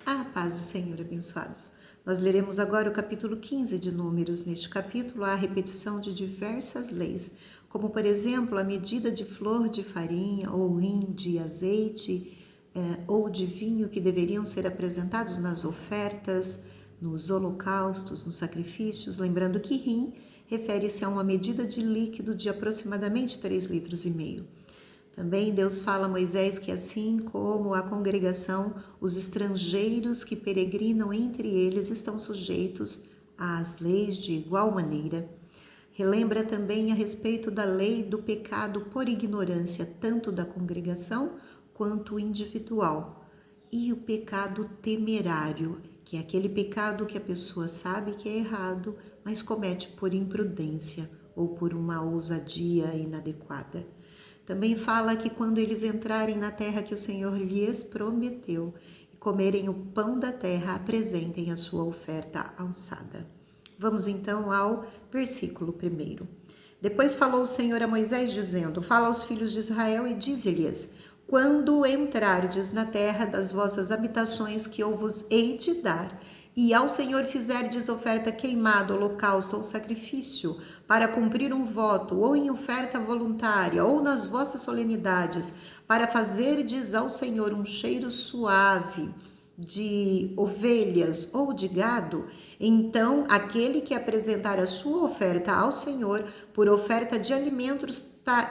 A paz do Senhor, abençoados. Nós leremos agora o capítulo 15 de Números. Neste capítulo há a repetição de diversas leis, como por exemplo a medida de flor de farinha ou rim de azeite ou de vinho que deveriam ser apresentados nas ofertas, nos holocaustos, nos sacrifícios, lembrando que rim refere-se a uma medida de líquido de aproximadamente 3,5 litros. Também Deus fala a Moisés que assim como a congregação, os estrangeiros que peregrinam entre eles estão sujeitos às leis de igual maneira. Relembra também a respeito da lei do pecado por ignorância, tanto da congregação quanto individual. E o pecado temerário, que é aquele pecado que a pessoa sabe que é errado, mas comete por imprudência ou por uma ousadia inadequada. Também fala que quando eles entrarem na terra que o Senhor lhes prometeu e comerem o pão da terra, apresentem a sua oferta alçada. Vamos então ao versículo 1. Depois falou o Senhor a Moisés dizendo: Fala aos filhos de Israel e dize-lhes: Quando entrardes na terra das vossas habitações que eu vos hei de dar, e ao Senhor fizerdes oferta queimada, holocausto ou sacrifício, para cumprir um voto, ou em oferta voluntária, ou nas vossas solenidades, para fazerdes ao Senhor um cheiro suave de ovelhas ou de gado, então aquele que apresentar a sua oferta ao Senhor por oferta de alimentos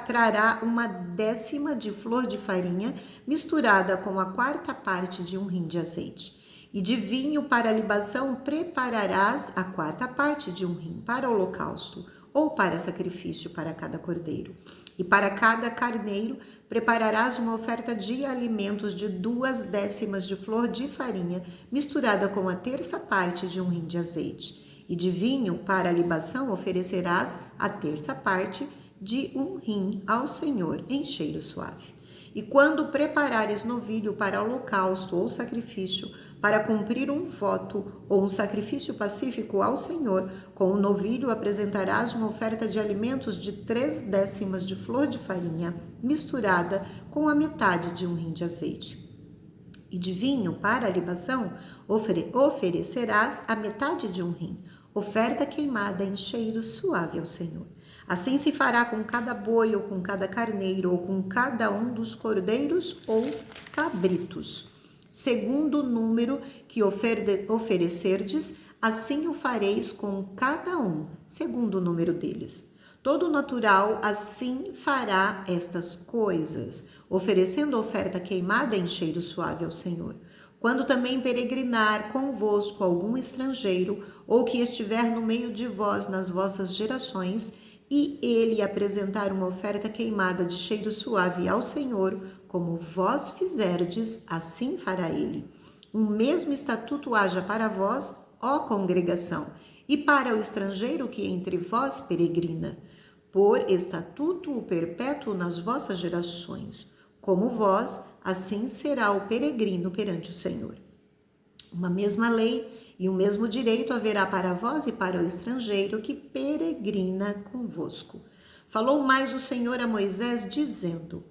trará 1/10 de flor de farinha misturada com a 1/4 de um rim de azeite. E de vinho para a libação prepararás a 1/4 de um rim para o holocausto ou para sacrifício para cada cordeiro. E para cada carneiro prepararás uma oferta de alimentos de 2/10 de flor de farinha misturada com a 1/3 de um rim de azeite. E de vinho para a libação oferecerás a 1/3 de um rim ao Senhor em cheiro suave. E quando preparares novilho para holocausto ou sacrifício, para cumprir um voto ou um sacrifício pacífico ao Senhor, com o novilho apresentarás uma oferta de alimentos de 3/10 de flor de farinha, misturada com a metade de um rim de azeite. E de vinho para a libação oferecerás a metade de um rim, oferta queimada em cheiro suave ao Senhor. Assim se fará com cada boi ou com cada carneiro ou com cada um dos cordeiros ou cabritos. Segundo o número que oferecerdes, assim o fareis com cada um, segundo o número deles. Todo natural assim fará estas coisas, oferecendo oferta queimada em cheiro suave ao Senhor. Quando também peregrinar convosco algum estrangeiro, ou que estiver no meio de vós nas vossas gerações, e ele apresentar uma oferta queimada de cheiro suave ao Senhor, como vós fizerdes, assim fará ele. Um mesmo estatuto haja para vós, ó congregação, e para o estrangeiro que entre vós peregrina. Por estatuto o perpétuo nas vossas gerações. Como vós, assim será o peregrino perante o Senhor. Uma mesma lei e o mesmo direito haverá para vós e para o estrangeiro que peregrina convosco. Falou mais o Senhor a Moisés, dizendo: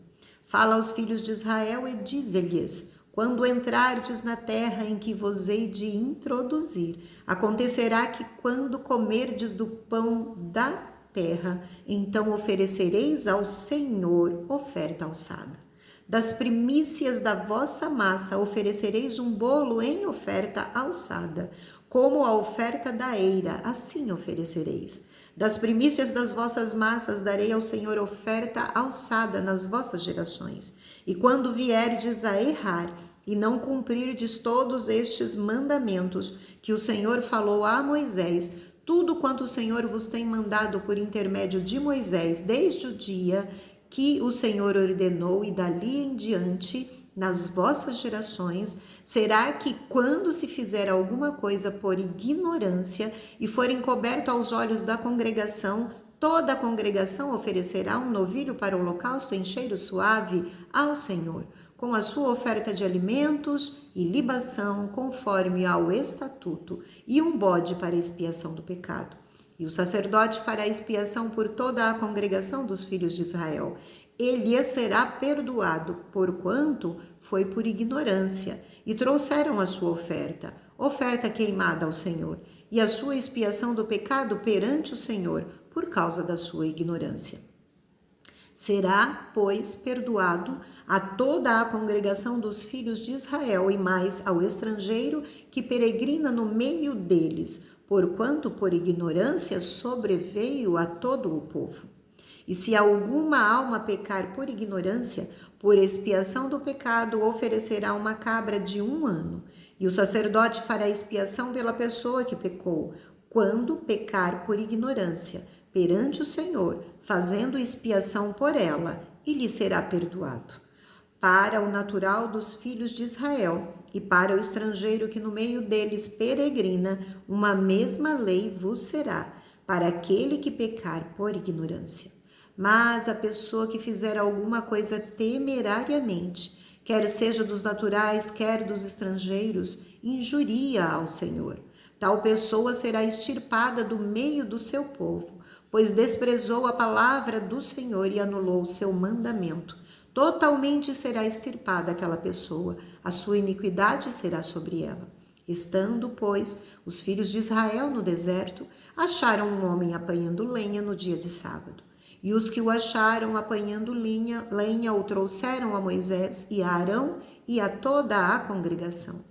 Fala aos filhos de Israel e dize-lhes: Quando entrardes na terra em que vos hei de introduzir, acontecerá que quando comerdes do pão da terra, então oferecereis ao Senhor oferta alçada. Das primícias da vossa massa oferecereis um bolo em oferta alçada, como a oferta da eira, assim oferecereis. Das primícias das vossas massas darei ao Senhor oferta alçada nas vossas gerações. E quando vierdes a errar e não cumprirdes todos estes mandamentos que o Senhor falou a Moisés, tudo quanto o Senhor vos tem mandado por intermédio de Moisés, desde o dia que o Senhor ordenou e dali em diante, nas vossas gerações, será que quando se fizer alguma coisa por ignorância e for encoberto aos olhos da congregação, toda a congregação oferecerá um novilho para o holocausto em cheiro suave ao Senhor, com a sua oferta de alimentos e libação, conforme ao estatuto, e um bode para expiação do pecado. E o sacerdote fará expiação por toda a congregação dos filhos de Israel. Ele será perdoado, porquanto foi por ignorância, e trouxeram a sua oferta queimada ao Senhor, e a sua expiação do pecado perante o Senhor, por causa da sua ignorância. Será, pois, perdoado a toda a congregação dos filhos de Israel e mais ao estrangeiro que peregrina no meio deles, porquanto por ignorância sobreveio a todo o povo. E se alguma alma pecar por ignorância, por expiação do pecado oferecerá uma cabra de 1 ano, e o sacerdote fará expiação pela pessoa que pecou, quando pecar por ignorância, perante o Senhor, fazendo expiação por ela, e lhe será perdoado. Para o natural dos filhos de Israel e para o estrangeiro que no meio deles peregrina, uma mesma lei vos será, para aquele que pecar por ignorância. Mas a pessoa que fizer alguma coisa temerariamente, quer seja dos naturais, quer dos estrangeiros, injuria ao Senhor. Tal pessoa será extirpada do meio do seu povo, pois desprezou a palavra do Senhor e anulou o seu mandamento. Totalmente será extirpada aquela pessoa, a sua iniquidade será sobre ela. Estando, pois, os filhos de Israel no deserto, acharam um homem apanhando lenha no dia de sábado. E os que o acharam apanhando lenha o trouxeram a Moisés e a Arão e a toda a congregação.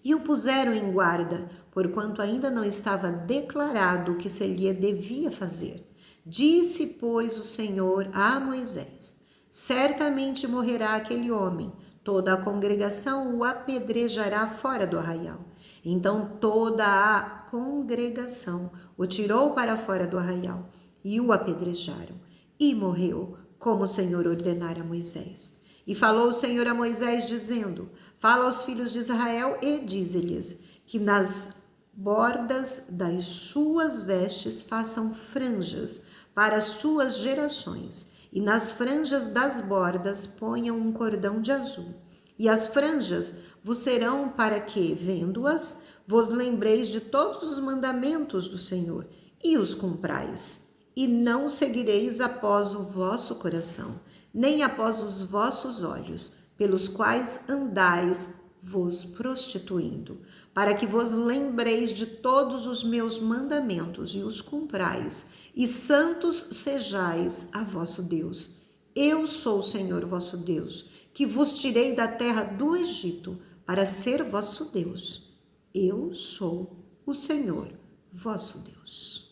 E o puseram em guarda, porquanto ainda não estava declarado o que se lhe devia fazer. Disse, pois, o Senhor a Moisés: certamente morrerá aquele homem, toda a congregação o apedrejará fora do arraial. Então toda a congregação o tirou para fora do arraial e o apedrejaram, e morreu, como o Senhor ordenara a Moisés. E falou o Senhor a Moisés, dizendo: fala aos filhos de Israel e dize-lhes que nas bordas das suas vestes façam franjas para as suas gerações, e nas franjas das bordas ponham um cordão de azul. E as franjas vos serão para que, vendo-as, vos lembreis de todos os mandamentos do Senhor e os cumprais. E não seguireis após o vosso coração, nem após os vossos olhos, pelos quais andais vos prostituindo, para que vos lembreis de todos os meus mandamentos e os cumprais, e santos sejais a vosso Deus. Eu sou o Senhor vosso Deus, que vos tirei da terra do Egito, para ser vosso Deus. Eu sou o Senhor vosso Deus.